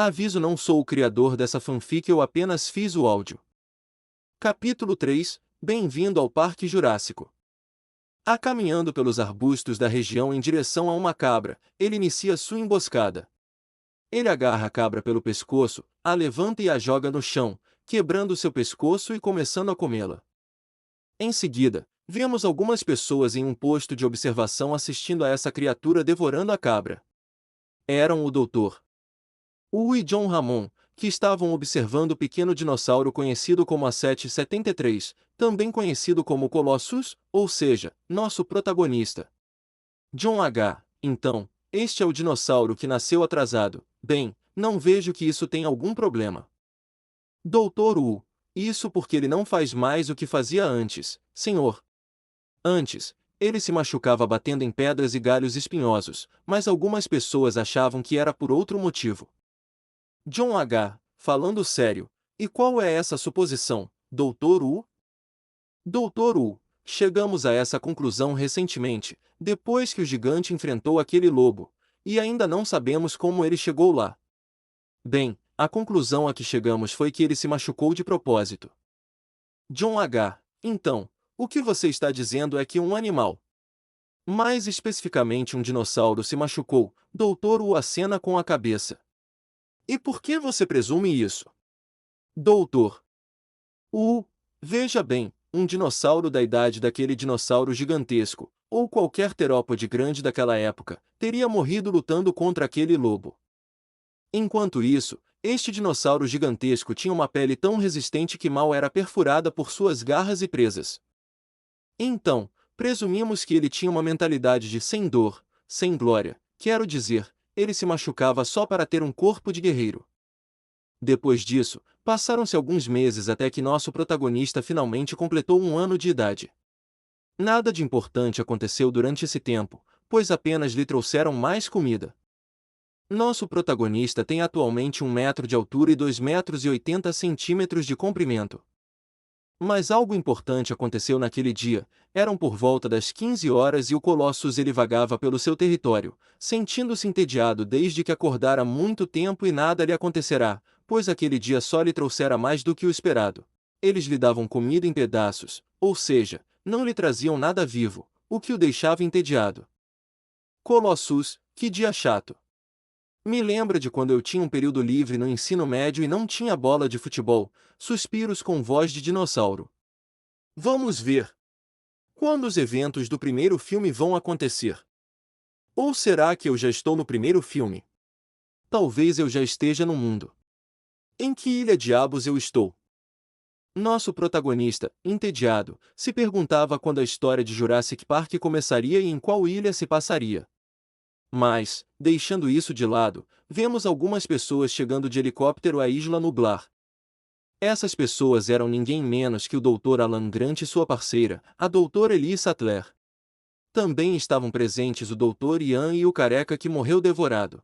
Aviso: não sou o criador dessa fanfic, eu apenas fiz o áudio. Capítulo 3. Bem-vindo ao Parque Jurássico. Caminhando pelos arbustos da região em direção a uma cabra, ele inicia sua emboscada. Ele agarra a cabra pelo pescoço, a levanta e a joga no chão, quebrando seu pescoço e começando a comê-la. Em seguida, vemos algumas pessoas em um posto de observação assistindo a essa criatura devorando a cabra. Eram o Dr. Wu e John Ramon, que estavam observando o pequeno dinossauro conhecido como A773, também conhecido como Colossus, ou seja, nosso protagonista. John H. Então, este é o dinossauro que nasceu atrasado. Bem, não vejo que isso tenha algum problema. Dr. Wu. Isso porque ele não faz mais o que fazia antes, senhor. Antes, ele se machucava batendo em pedras e galhos espinhosos, mas algumas pessoas achavam que era por outro motivo. John H. Falando sério. E qual é essa suposição, Dr. Wu? Dr. Wu. Chegamos a essa conclusão recentemente, depois que o gigante enfrentou aquele lobo, e ainda não sabemos como ele chegou lá. Bem, a conclusão a que chegamos foi que ele se machucou de propósito. John H. Então, o que você está dizendo é que um animal, mais especificamente um dinossauro, se machucou. Dr. Wu acena com a cabeça. E por que você presume isso? Doutor Wu. Veja bem, um dinossauro da idade daquele dinossauro gigantesco, ou qualquer terópode grande daquela época, teria morrido lutando contra aquele lobo. Enquanto isso, este dinossauro gigantesco tinha uma pele tão resistente que mal era perfurada por suas garras e presas. Então, presumimos que ele tinha uma mentalidade de sem dor, sem glória, quero dizer, ele se machucava só para ter um corpo de guerreiro. Depois disso, passaram-se alguns meses até que nosso protagonista finalmente completou 1 ano de idade. Nada de importante aconteceu durante esse tempo, pois apenas lhe trouxeram mais comida. Nosso protagonista tem atualmente 1 metro de altura e 2,80 metros de comprimento. Mas algo importante aconteceu naquele dia. Eram por volta das 15 horas e o Colossus ele vagava pelo seu território, sentindo-se entediado desde que acordara há muito tempo e nada lhe acontecerá, pois aquele dia só lhe trouxera mais do que o esperado. Eles lhe davam comida em pedaços, ou seja, não lhe traziam nada vivo, o que o deixava entediado. Colossus, que dia chato! Me lembra de quando eu tinha um período livre no ensino médio e não tinha bola de futebol. Suspiros com voz de dinossauro. Vamos ver. Quando os eventos do primeiro filme vão acontecer? Ou será que eu já estou no primeiro filme? Talvez eu já esteja no mundo. Em que ilha diabos eu estou? Nosso protagonista, entediado, se perguntava quando a história de Jurassic Park começaria e em qual ilha se passaria. Mas, deixando isso de lado, vemos algumas pessoas chegando de helicóptero à Isla Nublar. Essas pessoas eram ninguém menos que o Dr. Alan Grant e sua parceira, a Dra. Ellie Sattler. Também estavam presentes o Dr. Ian e o careca que morreu devorado.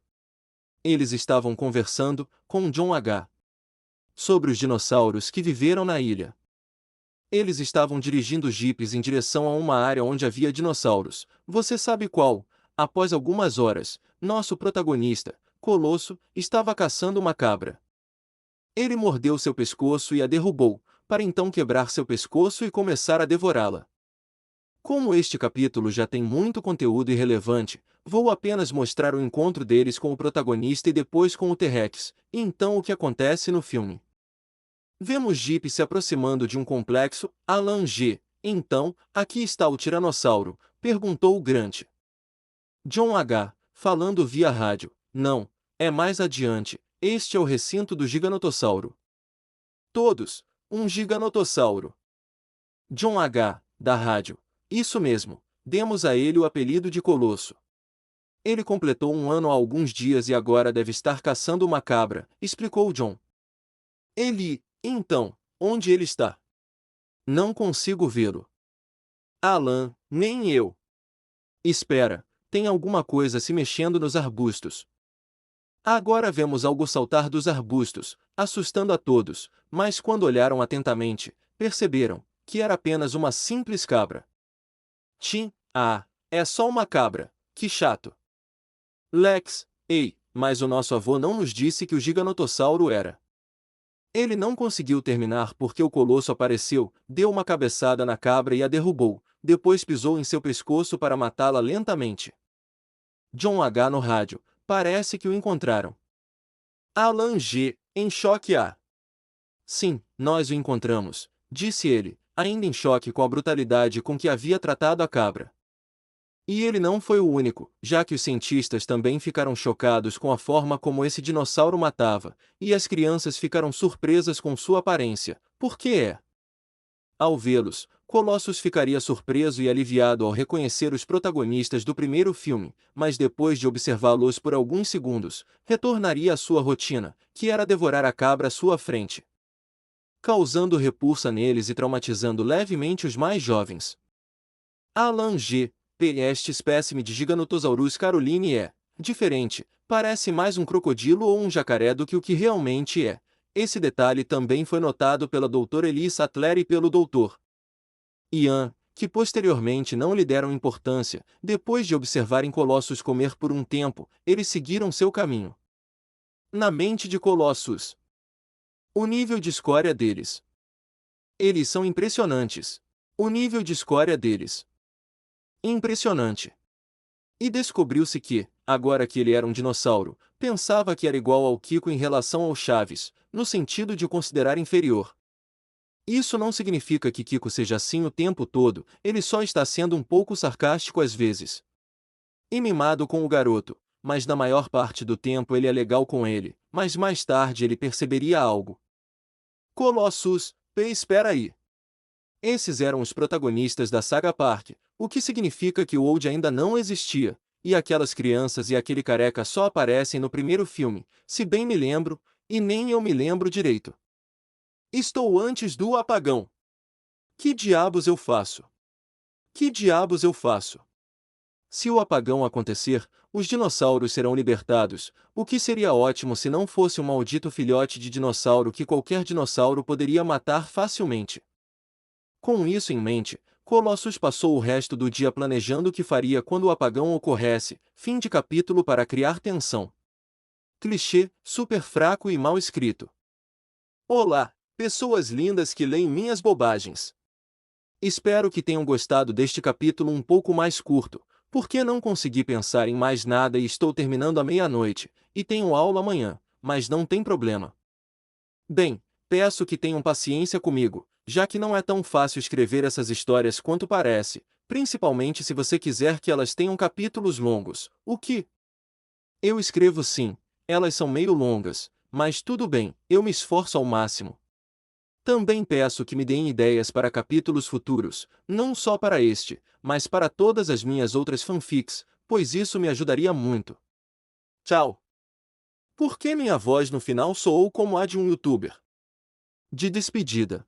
Eles estavam conversando, com John H. sobre os dinossauros que viveram na ilha. Eles estavam dirigindo jipes em direção a uma área onde havia dinossauros, você sabe qual? Após algumas horas, nosso protagonista, Colosso, estava caçando uma cabra. Ele mordeu seu pescoço e a derrubou, para então quebrar seu pescoço e começar a devorá-la. Como este capítulo já tem muito conteúdo irrelevante, vou apenas mostrar o encontro deles com o protagonista e depois com o T-Rex, e então o que acontece no filme. Vemos Jeep se aproximando de um complexo. Alan G. Então, aqui está o tiranossauro, perguntou o Grant. John H. falando via rádio. Não, é mais adiante, este é o recinto do giganotossauro. Todos, um giganotossauro. John H. da rádio. Isso mesmo, demos a ele o apelido de Colosso. Ele completou 1 ano há alguns dias e agora deve estar caçando uma cabra, explicou John. Ele, então, onde ele está? Não consigo vê-lo. Alan, nem eu. Espera, tem alguma coisa se mexendo nos arbustos. Agora vemos algo saltar dos arbustos, assustando a todos, mas quando olharam atentamente, perceberam que era apenas uma simples cabra. É só uma cabra, que chato. Lex, ei, mas o nosso avô não nos disse que o giganotossauro era. Ele não conseguiu terminar porque o colosso apareceu, deu uma cabeçada na cabra e a derrubou, depois pisou em seu pescoço para matá-la lentamente. John H. no rádio, parece que o encontraram. Alan G., em choque a. Sim, nós o encontramos, disse ele, ainda em choque com a brutalidade com que havia tratado a cabra. E ele não foi o único, já que os cientistas também ficaram chocados com a forma como esse dinossauro matava, e as crianças ficaram surpresas com sua aparência, porque é. Ao vê-los, Colossus ficaria surpreso e aliviado ao reconhecer os protagonistas do primeiro filme, mas depois de observá-los por alguns segundos, retornaria à sua rotina, que era devorar a cabra à sua frente, causando repulsa neles e traumatizando levemente os mais jovens. Alan G. Este espécime de Giganotosaurus caroline é diferente, parece mais um crocodilo ou um jacaré do que o que realmente é. Esse detalhe também foi notado pela Dra. Ellie Sattler e pelo Dr. Ian, que posteriormente não lhe deram importância. Depois de observarem Colossus comer por um tempo, eles seguiram seu caminho. Na mente de Colossus. O nível de escória deles. Eles são impressionantes. O nível de escória deles. Impressionante. E descobriu-se que, agora que ele era um dinossauro, pensava que era igual ao Kiko em relação ao Chaves, no sentido de o considerar inferior. Isso não significa que Kiko seja assim o tempo todo, ele só está sendo um pouco sarcástico às vezes. E mimado com o garoto, mas na maior parte do tempo ele é legal com ele, mas mais tarde ele perceberia algo. Colossus, espera aí. Esses eram os protagonistas da saga Park, o que significa que o Old ainda não existia, e aquelas crianças e aquele careca só aparecem no primeiro filme, se bem me lembro, e nem eu me lembro direito. Estou antes do apagão. Que diabos eu faço? Que diabos eu faço? Se o apagão acontecer, os dinossauros serão libertados, o que seria ótimo se não fosse um maldito filhote de dinossauro que qualquer dinossauro poderia matar facilmente. Com isso em mente, Colossus passou o resto do dia planejando o que faria quando o apagão ocorresse. Fim de capítulo para criar tensão. Clichê, super fraco e mal escrito. Olá, pessoas lindas que leem minhas bobagens. Espero que tenham gostado deste capítulo um pouco mais curto, porque não consegui pensar em mais nada e estou terminando à meia-noite, e tenho aula amanhã, mas não tem problema. Bem, peço que tenham paciência comigo, já que não é tão fácil escrever essas histórias quanto parece, principalmente se você quiser que elas tenham capítulos longos, o que eu escrevo sim, elas são meio longas, mas tudo bem, eu me esforço ao máximo. Também peço que me deem ideias para capítulos futuros, não só para este, mas para todas as minhas outras fanfics, pois isso me ajudaria muito. Tchau! Por que minha voz no final soou como a de um youtuber? De despedida.